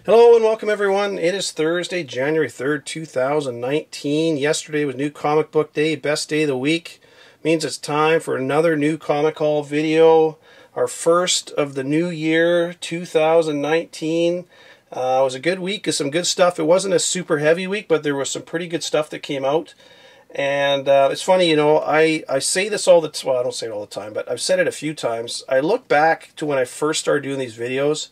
Hello and welcome everyone. It is Thursday, January 3rd, 2019. Yesterday was New Comic Book Day, best day of the week. Means it's time for another new Comic Haul video. Our first of the new year, 2019. It was a good week of some good stuff. It wasn't a super heavy week, but there was some pretty good stuff that came out. And it's funny, you know, I say this all the time. Well, I don't say it all the time, but I've said it a few times. I look back to when I first started doing these videos,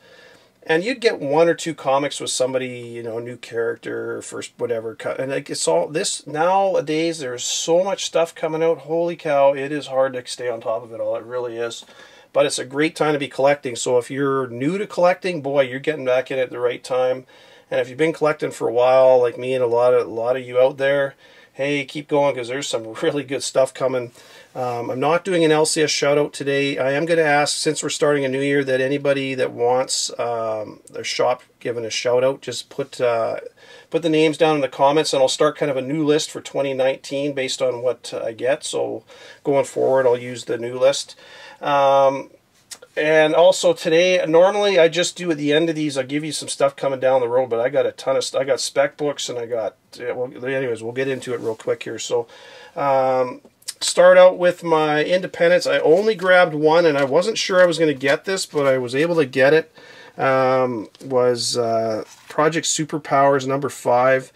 and you'd get one or two comics with somebody, you know, new character, first whatever. And like it's all this nowadays. There's so much stuff coming out. Holy cow! It is hard to stay on top of it all. It really is. But it's a great time to be collecting. So if you're new to collecting, boy, you're getting back in at the right time. And if you've been collecting for a while, like me and a lot of you out there, hey, keep going because there's some really good stuff coming. I'm not doing an LCS shout out today. I am going to ask, since we're starting a new year, that anybody that wants their shop given a shout out, just put the names down in the comments, and I'll start kind of a new list for 2019 based on what I get. So going forward, I'll use the new list. And also today, normally I just do at the end of these, I'll give you some stuff coming down the road, but I got a ton of stuff. I got spec books, and I got, well, anyways, we'll get into it real quick here. So, start out with my independents. I only grabbed one, and I wasn't sure I was going to get this, but I was able to get it. Was Project Superpowers number 5.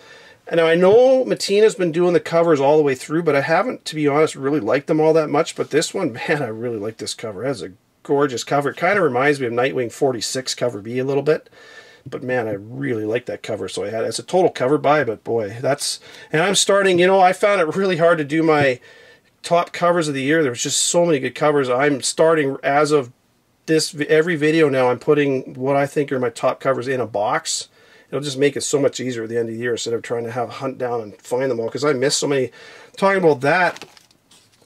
And now I know Matina's been doing the covers all the way through, but I haven't, to be honest, really liked them all that much. But this one, man, I really like this cover. It has a gorgeous cover. It kind of reminds me of Nightwing 46 cover B a little bit. But man, I really like that cover. So I had it's a total cover buy, but boy, that's, and I'm starting, you know, I found it really hard to do my top covers of the year. There was just so many good covers. I'm starting, as of this, every video now, I'm putting what I think are my top covers in a box. It'll just make it so much easier at the end of the year instead of trying to hunt down and find them all, because I missed so many. Talking about that,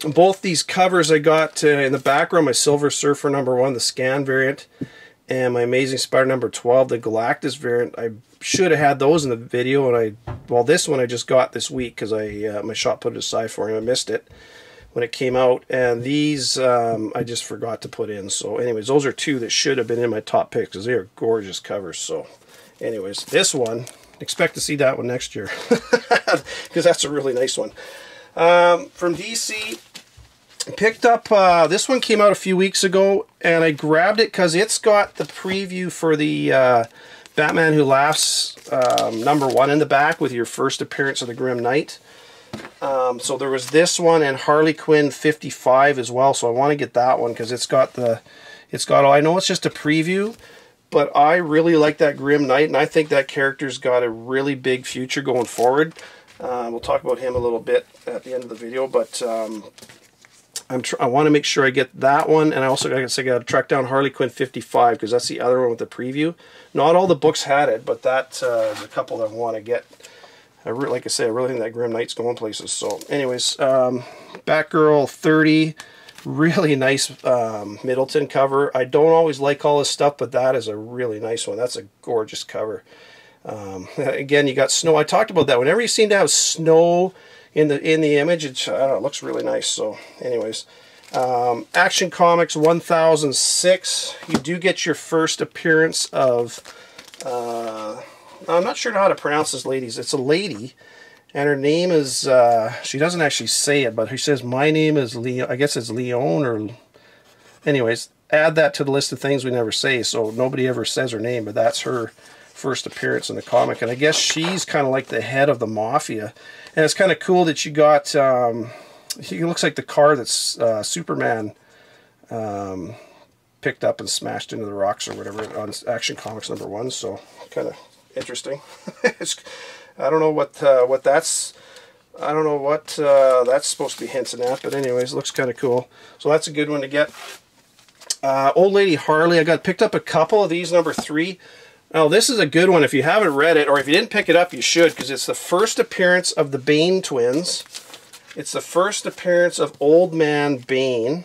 both these covers I got in the background, my Silver Surfer number 1, the scan variant, and my Amazing Spider number 12, the Galactus variant. I should have had those in the video, and well, this one I just got this week because my shop put it aside for him. I missed it when it came out, and these I just forgot to put in. So anyways, those are two that should have been in my top picks because they are gorgeous covers. So anyways, this one, expect to see that one next year because that's a really nice one. From DC, picked up, this one came out a few weeks ago, and I grabbed it because it's got the preview for the Batman Who Laughs number 1 in the back with your first appearance of the Grim Knight. So there was this one and Harley Quinn 55 as well, so I want to get that one because it's got I know it's just a preview, but I really like that Grim Knight, and I think that character's got a really big future going forward. We'll talk about him a little bit at the end of the video, but I want to make sure I get that one, and I also got to track down Harley Quinn 55 because that's the other one with the preview. Not all the books had it, but that is a couple that I want to get. Like I say, I really think that Grim Knight's going places. So anyways, Batgirl 30, really nice Middleton cover. I don't always like all this stuff, but that is a really nice one. That's a gorgeous cover. Again, you got snow. I talked about that. Whenever you seem to have snow in the image, I don't know, it looks really nice. So anyways, Action Comics 1006, you do get your first appearance of I'm not sure how to pronounce this lady's. It's a lady, and her name is she doesn't actually say it, but she says my name is Leon. I guess it's Leon, or anyways, add that to the list of things we never say, so nobody ever says her name, but that's her first appearance in the comic. And I guess she's kind of like the head of the mafia. And it's kind of cool that you got, he looks like the car that's Superman picked up and smashed into the rocks or whatever on Action Comics number 1. So kind of interesting. I don't know what that's supposed to be hinting at, but anyways, looks kind of cool. So that's a good one to get. Old Lady Harley, I picked up a couple of these, number 3. Now, this is a good one. If you haven't read it, or if you didn't pick it up, you should, because it's the first appearance of the Bane twins. It's the first appearance of Old Man Bane.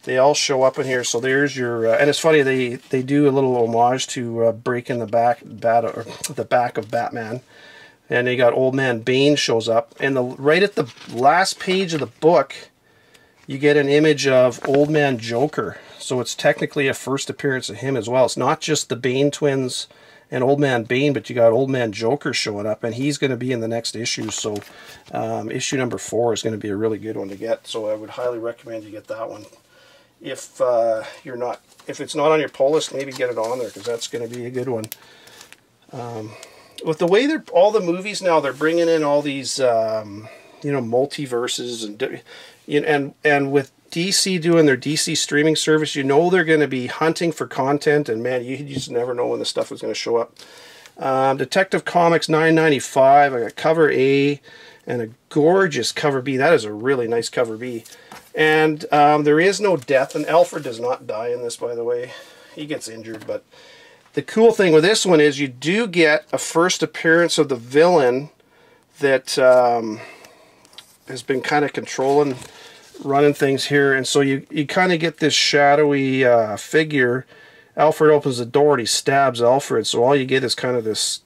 They all show up in here. So there's your, and it's funny, they do a little homage to breaking the back of Batman. And they got Old Man Bane shows up, and right at the last page of the book, you get an image of Old Man Joker. So it's technically a first appearance of him as well. It's not just the Bane twins and Old Man Bane, but you got Old Man Joker showing up, and he's going to be in the next issue. So issue number 4 is going to be a really good one to get. So I would highly recommend you get that one. If if it's not on your pull list, maybe get it on there, because that's going to be a good one. With the way all the movies now, they're bringing in all these multiverses, and with DC doing their DC streaming service, they're going to be hunting for content, and man, you just never know when the stuff is going to show up. Detective Comics 9.95. I got cover A and a gorgeous cover B. That is a really nice cover B. And there is no death, and Alfred does not die in this, by the way. He gets injured, but the cool thing with this one is you do get a first appearance of the villain that has been kind of running things here, and so you kind of get this shadowy figure. Alfred opens the door and he stabs Alfred, so all you get is kind of this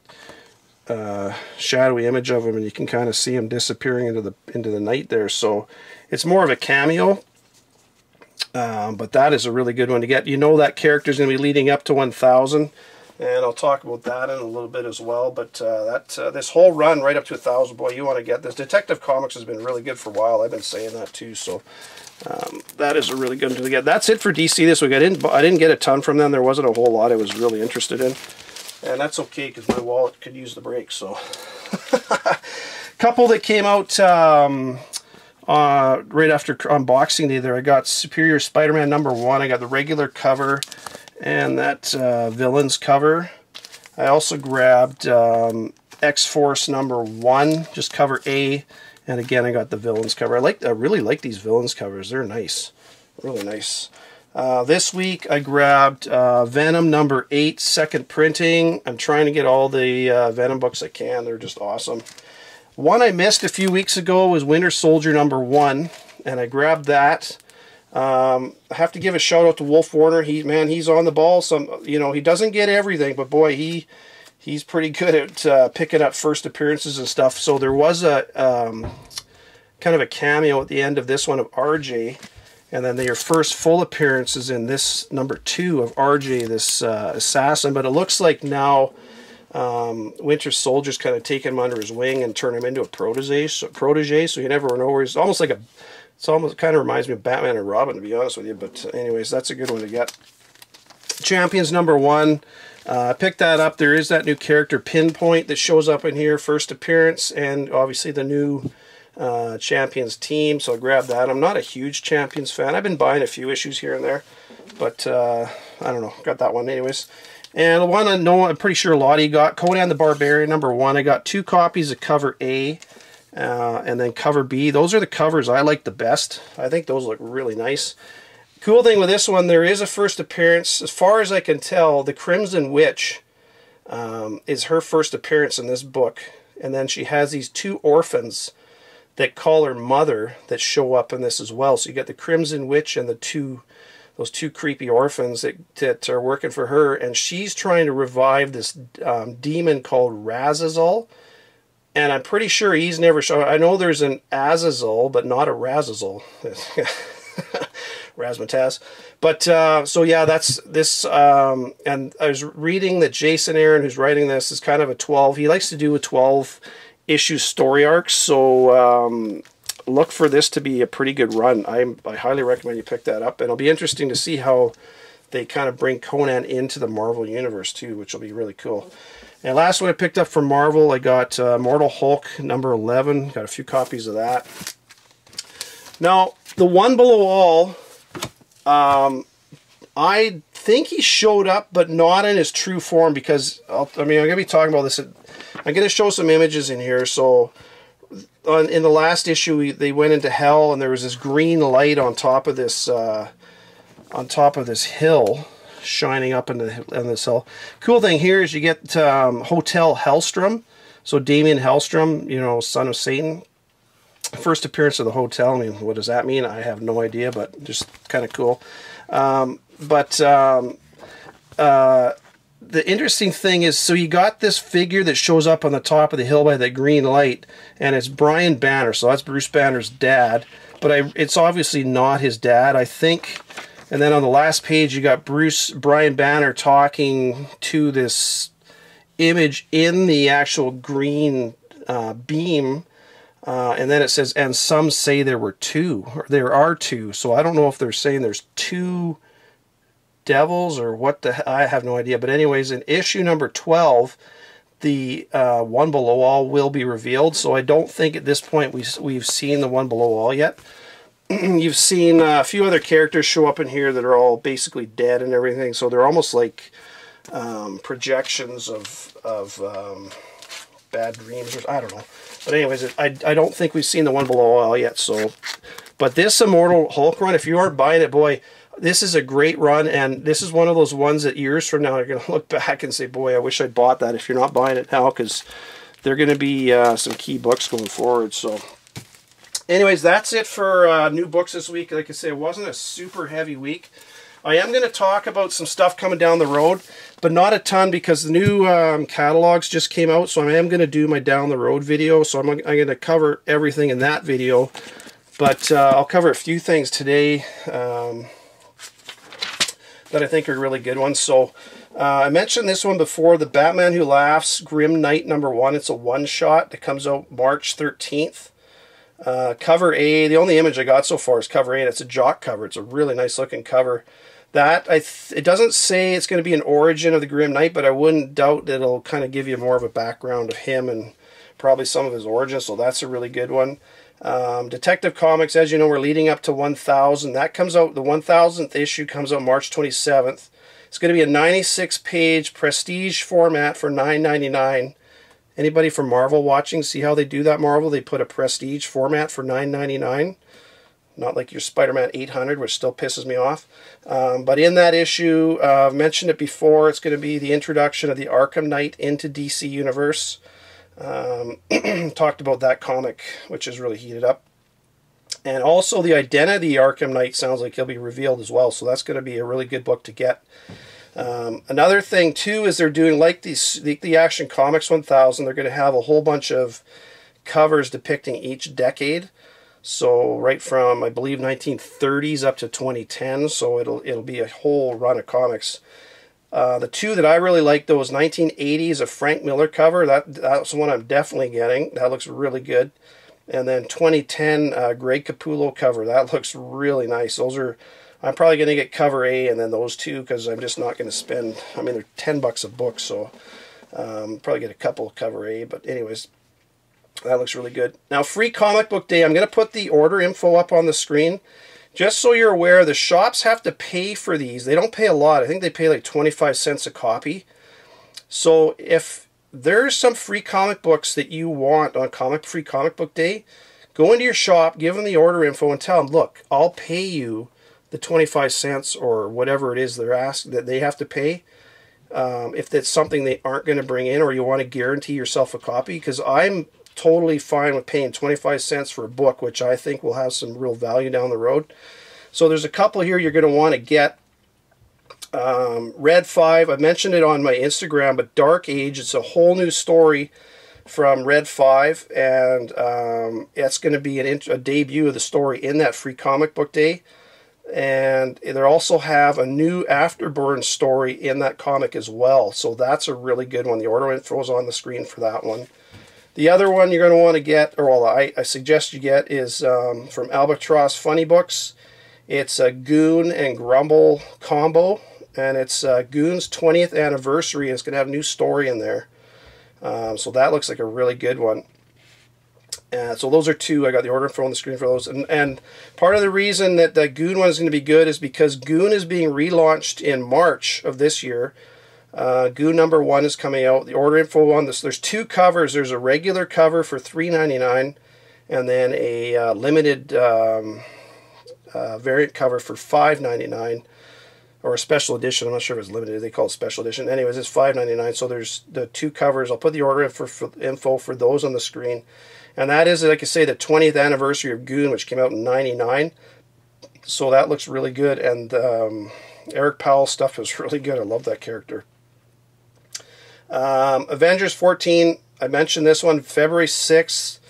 shadowy image of him, and you can kind of see him disappearing into the night there. So it's more of a cameo, but that is a really good one to get. That character is going to be leading up to 1000, and I'll talk about that in a little bit as well. But this whole run right up to 1000, boy, you want to get this. Detective Comics has been really good for a while. I've been saying that too. So that is a really good one to get. That's it for DC this week. I didn't get a ton from them. There wasn't a whole lot I was really interested in, and that's okay because my wallet could use the break. So couple that came out right after unboxing day there. I got Superior Spider-Man #1. I got the regular cover and that villains cover. I also grabbed X-Force #1, just cover A, and again I got the villains cover. I really like these villains covers. They're nice, really nice. This week I grabbed Venom #8, second printing. I'm trying to get all the Venom books I can. They're just awesome. One I missed a few weeks ago was Winter Soldier #1, and I grabbed that. I have to give a shout out to Wolf Warner. He's on the ball. He doesn't get everything, but boy, he's pretty good at picking up first appearances and stuff. So there was a kind of a cameo at the end of this one of RJ, and then your first full appearance is in this #2 of RJ, this assassin. But it looks like now Winter Soldier's kind of taken him under his wing and turned him into a protege. So you never know where he's. It almost kind of reminds me of Batman and Robin, to be honest with you. But anyways, that's a good one to get. Champions #1. I picked that up. There is that new character Pinpoint that shows up in here, first appearance, and obviously the new Champions team. So I grabbed that. I'm not a huge Champions fan. I've been buying a few issues here and there, but I don't know. Got that one anyways. And the one I know, I'm pretty sure Lottie got, Conan the Barbarian #1. I got 2 copies of cover A and then cover B. Those are the covers I like the best. I think those look really nice. Cool thing with this one, there is a first appearance. As far as I can tell, the Crimson Witch is her first appearance in this book. And then she has these 2 orphans that call her mother that show up in this as well. So you got the Crimson Witch and those 2 creepy orphans that are working for her, and she's trying to revive this demon called Razazel, and I'm pretty sure he's never shown. I know there's an Azazel, but not a Razazel. Razzmatazz. But so yeah, that's this. And I was reading that Jason Aaron, who's writing this, is kind of a 12. He likes to do a 12-issue story arcs. So look for this to be a pretty good run. I highly recommend you pick that up, and it'll be interesting to see how they kind of bring Conan into the Marvel universe too, which will be really cool. And last one I picked up from Marvel, I got Mortal Hulk #11. Got a few copies of that. Now, the One Below All, I think he showed up, but not in his true form, because I'm going to be talking about this. I'm going to show some images in here. So in the last issue, they went into hell, and there was this green light on top of this hill, shining up in this hill. Cool thing here is you get Hotel Hellstrom. So Damien Hellstrom, son of Satan. First appearance of the hotel. I mean, what does that mean? I have no idea, but just kind of cool. The interesting thing is, so you got this figure that shows up on the top of the hill by that green light, and it's Brian Banner. So that's Bruce Banner's dad, but it's obviously not his dad, I think. And then on the last page, you got Brian Banner talking to this image in the actual green beam, and then it says, and some say there were two, or there are two. So I don't know if they're saying there's two devils or what I have no idea. But anyways, in issue number 12, the One Below All will be revealed. So I don't think at this point we've seen the One Below All yet. You've seen a few other characters show up in here that are all basically dead and everything. So they're almost like projections of bad dreams, or I don't know. But anyways, I don't think we've seen the One Below All yet. So, but this Immortal Hulk run, if you aren't buying it, boy, this is a great run, and this is one of those ones that years from now you're going to look back and say, boy, I wish I'd bought that, if you're not buying it now, because they're going to be some key books going forward. So anyways, that's it for new books this week. Like I say, it wasn't a super heavy week. I am going to talk about some stuff coming down the road, but not a ton, because the new catalogs just came out, so I am going to do my down the road video, so I'm going to cover everything in that video. But I'll cover a few things today that I think are really good ones. So I mentioned this one before, the Batman Who Laughs Grim Knight #1. It's a one-shot that comes out March 13th. Cover A, the only image I got so far is cover A, and it's a jock cover. It's a really nice looking cover. That it doesn't say it's going to be an origin of the Grim Knight, but I wouldn't doubt that it'll kind of give you more of a background of him and probably some of his origins, so that's a really good one. Detective Comics, as you know, we're leading up to 1000. That comes out, the 1000th issue comes out March 27th. It's going to be a 96-page prestige format for $9.99. Anybody from Marvel watching, see how they do that, Marvel? They put a prestige format for $9.99. Not like your Spider-Man 800, which still pisses me off. But in that issue, I've mentioned it before, it's going to be the introduction of the Arkham Knight into DC Universe. Talked about that comic, which is really heated up. And also the identity Arkham Knight sounds like he'll be revealed as well, so that's going to be a really good book to get. Another thing too is they're doing, like the Action Comics 1000, they're going to have a whole bunch of covers depicting each decade. So right from, I believe, 1930s up to 2010, so it'll be a whole run of comics. The two that I really like, though, is 1980s, a Frank Miller cover. That's the one I'm definitely getting. That looks really good. And then 2010 Greg Capullo cover. That looks really nice. Those are, I'm probably going to get cover A and then those two, because I'm just not going to spend, I mean, they're $10 a book, so probably get a couple of cover A. But anyways, that looks really good. Now, Free Comic Book Day, I'm going to put the order info up on the screen. Just so you're aware, the shops have to pay for these. They don't pay a lot. I think they pay like 25 cents a copy. So if there's some free comic books that you want on Free Comic Book Day, go into your shop, give them the order info, and tell them, look, I'll pay you the 25 cents or whatever it is that they have to pay. If that's something they aren't going to bring in, or you want to guarantee yourself a copy, because I'm totally fine with paying 25 cents for a book, which I think will have some real value down the road. So there's a couple here you're going to want to get. Red 5, I mentioned it on my Instagram, but Dark Age, it's a whole new story from Red 5, and it's going to be a debut of the story in that Free Comic Book Day. And they also have a new Afterburn story in that comic as well, so that's a really good one. The order info is on the screen for that one. The other one you're going to want to get, or well, I suggest you get, is from Albatross Funny Books. It's a Goon and Grumble combo, and it's Goon's 20th anniversary, and it's going to have a new story in there. So that looks like a really good one. So those are two. I got the order info on the screen for those. And part of the reason that the Goon one is going to be good is because Goon is being relaunched in March of this year. Goon #1 is coming out. The order info on this, there's two covers. There's a regular cover for $3.99, and then a limited variant cover for $5.99, or a special edition. I'm not sure if it's limited. They call it special edition. Anyways, it's $5.99. So there's the two covers. I'll put the order info for those on the screen. And that is, like I say, the 20th anniversary of Goon, which came out in '99. So that looks really good. And Eric Powell's stuff is really good. I love that character. Avengers 14, I mentioned this one, February 6th.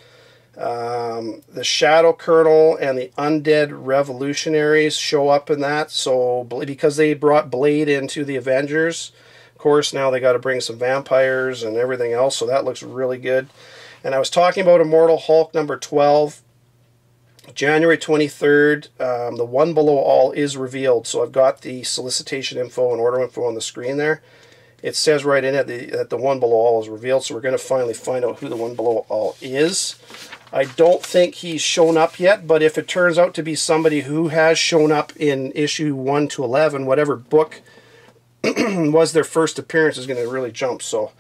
The Shadow Colonel and the Undead Revolutionaries show up in that. So because they brought Blade into the Avengers, of course, now they got to bring some vampires and everything else, so that looks really good. And I was talking about Immortal Hulk number 12, January 23rd. The One Below All is revealed, so I've got the solicitation info and order info on the screen there. It says right in it that the One Below All is revealed, so we're going to finally find out who the One Below All is. I don't think he's shown up yet, but if it turns out to be somebody who has shown up in issue 1 to 11, whatever book was their first appearance is going to really jump. So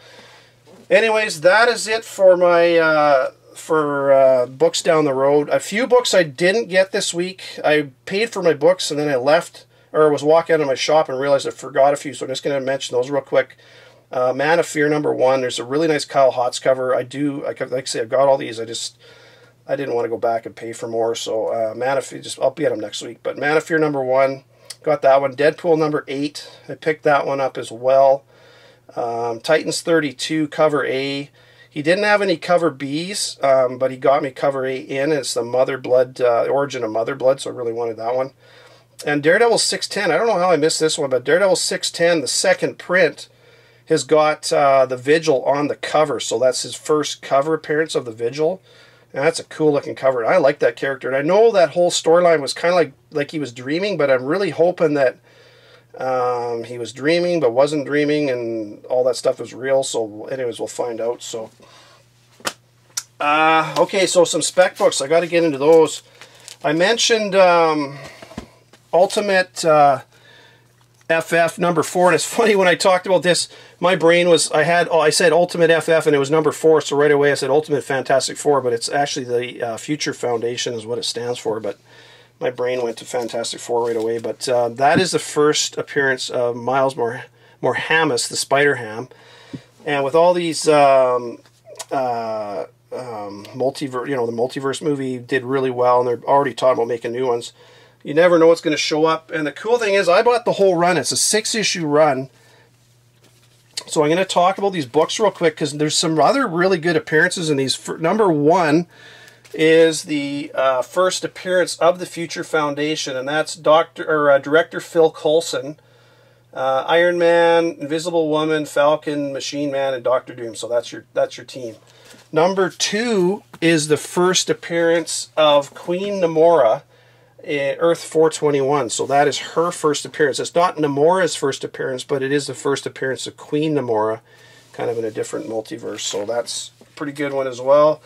anyways, that is it for my books down the road. A few books I didn't get this week. I paid for my books and then I left, or was walking out of my shop and realized I forgot a few, so I'm just going to mention those real quick. Man of Fear number 1. There's a really nice Kyle Hotz cover. Like I say, I got all these. I didn't want to go back and pay for more, so Man of Fear, I'll get them next week. But Man of Fear number 1, got that one. Deadpool number 8, I picked that one up as well. Titans 32 cover A. He didn't have any cover B's, but he got me cover A in. It's the Mother Blood, Origin of Mother Blood, so I really wanted that one. And Daredevil 610, I don't know how I missed this one, but Daredevil 610, the second print, has got the Vigil on the cover, so that's his first cover appearance of the Vigil. And that's a cool looking cover, and I like that character. And I know that whole storyline was kind of like he was dreaming, but I'm really hoping that he was dreaming but wasn't dreaming and all that stuff was real. So anyways, we'll find out. So okay, so some spec books, I got to get into those. I mentioned Ultimate FF number 4, and it's funny, when I talked about this, my brain was, I said Ultimate FF and it was number 4, so right away I said Ultimate Fantastic Four, but it's actually the Future Foundation is what it stands for, but my brain went to Fantastic Four right away. But that is the first appearance of Miles Morhamus, the Spider-Ham, and with all these multiverse, the multiverse movie did really well, and they're already talking about making new ones. You never know what's going to show up. And the cool thing is, I bought the whole run. It's a 6-issue run. So I'm going to talk about these books real quick, because there's some other really good appearances in these. Number 1 is the first appearance of the Future Foundation, and that's Director Phil Coulson. Iron Man, Invisible Woman, Falcon, Machine Man, and Doctor Doom. So that's your team. Number 2 is the first appearance of Queen Namora, Earth 421, so that is her first appearance. It's not Namora's first appearance, but it is the first appearance of Queen Namora, kind of in a different multiverse, so that's a pretty good one as well.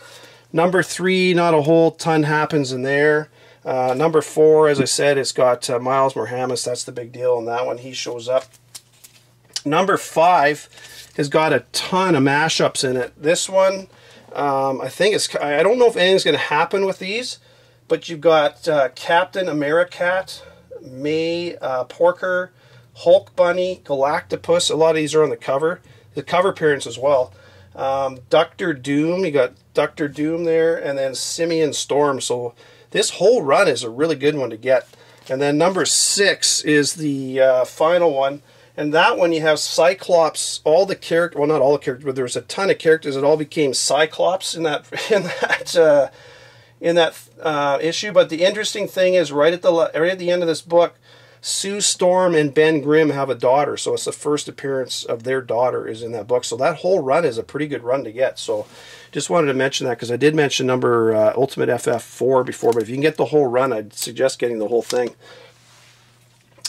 Number 3, not a whole ton happens in there. Number 4, as I said, it's got Miles Morhamus. That's the big deal in that one. He shows up. Number 5 has got a ton of mashups in it. This one, I don't know if anything's going to happen with these, but you've got Captain Americat, May Porker, Hulk Bunny, Galactopus. A lot of these are on the cover appearance as well. Doctor Doom, you got Doctor Doom there, and then Simeon Storm. So this whole run is a really good one to get. And then number 6 is the final one. And that one you have Cyclops, all the characters, well, not all the characters, but there's a ton of characters that all became Cyclops in that issue. But the interesting thing is, right at the end of this book, Sue Storm and Ben Grimm have a daughter, so it's the first appearance of their daughter is in that book. So that whole run is a pretty good run to get. So just wanted to mention that, because I did mention number Ultimate FF4 before, but if you can get the whole run, I'd suggest getting the whole thing.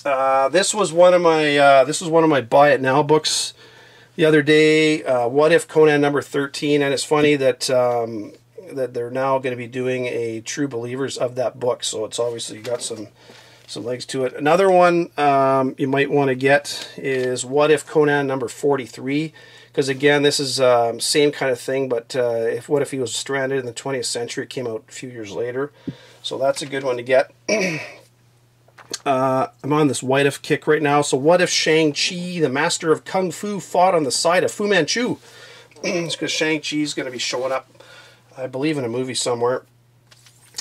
This was one of my buy it now books the other day. What If Conan number 13, and it's funny that that they're now going to be doing a True Believers of that book, so it's obviously got some legs to it. Another one you might want to get is What If Conan number 43, because again, this is same kind of thing, but what if he was stranded in the 20th century? It came out a few years later, so that's a good one to get. I'm on this What If kick right now. So what if Shang-Chi, the master of Kung Fu, fought on the side of Fu Manchu? It's because Shang-Chi's going to be showing up, I believe, in a movie somewhere.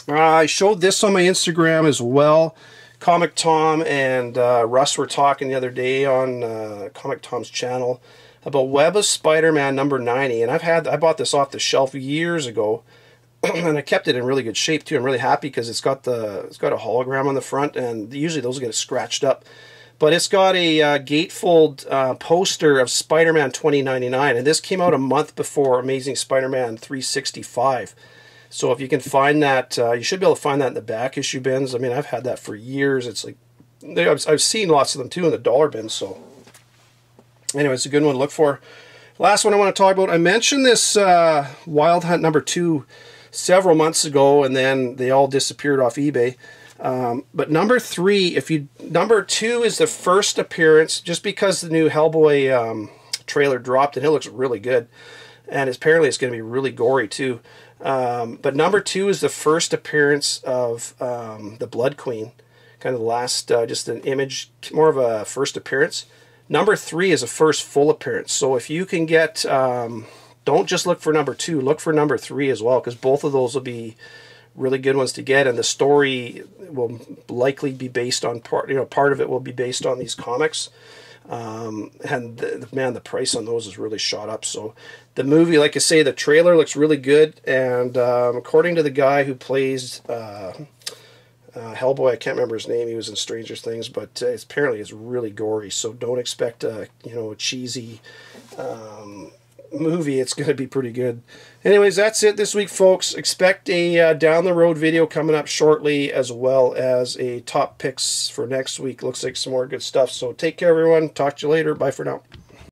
I showed this on my Instagram as well. Comic Tom and Russ were talking the other day on Comic Tom's channel about Web of Spider-Man number 90, and I bought this off the shelf years ago, and I kept it in really good shape too. I'm really happy because it's got a hologram on the front, and usually those get scratched up. but it's got a gatefold poster of Spider-Man 2099, and this came out a month before Amazing Spider-Man 365. So if you can find that, you should be able to find that in the back issue bins. I mean, I've had that for years. It's like, I've seen lots of them too in the dollar bins. So anyway, it's a good one to look for. Last one I want to talk about. I mentioned this Wild Hunt #2 several months ago, and then they all disappeared off eBay. But number 2 is the first appearance, just because the new Hellboy trailer dropped, and it looks really good, and apparently it's going to be really gory too. But number 2 is the first appearance of the Blood Queen, kind of the last, just an image, more of a first appearance. Number 3 is a first full appearance. So if you can get, don't just look for number 2, look for number 3 as well, because both of those will be really good ones to get, and the story will likely be based on part of it will be based on these comics. And man, the price on those is really shot up. So the movie, like I say, the trailer looks really good, and according to the guy who plays Hellboy, I can't remember his name, he was in Stranger Things, but apparently it's really gory, so don't expect a cheesy movie. It's going to be pretty good. Anyways, that's it this week, folks. Expect a down the road video coming up shortly, as well as a top picks for next week. Looks like some more good stuff. So take care, everyone. Talk to you later. Bye for now.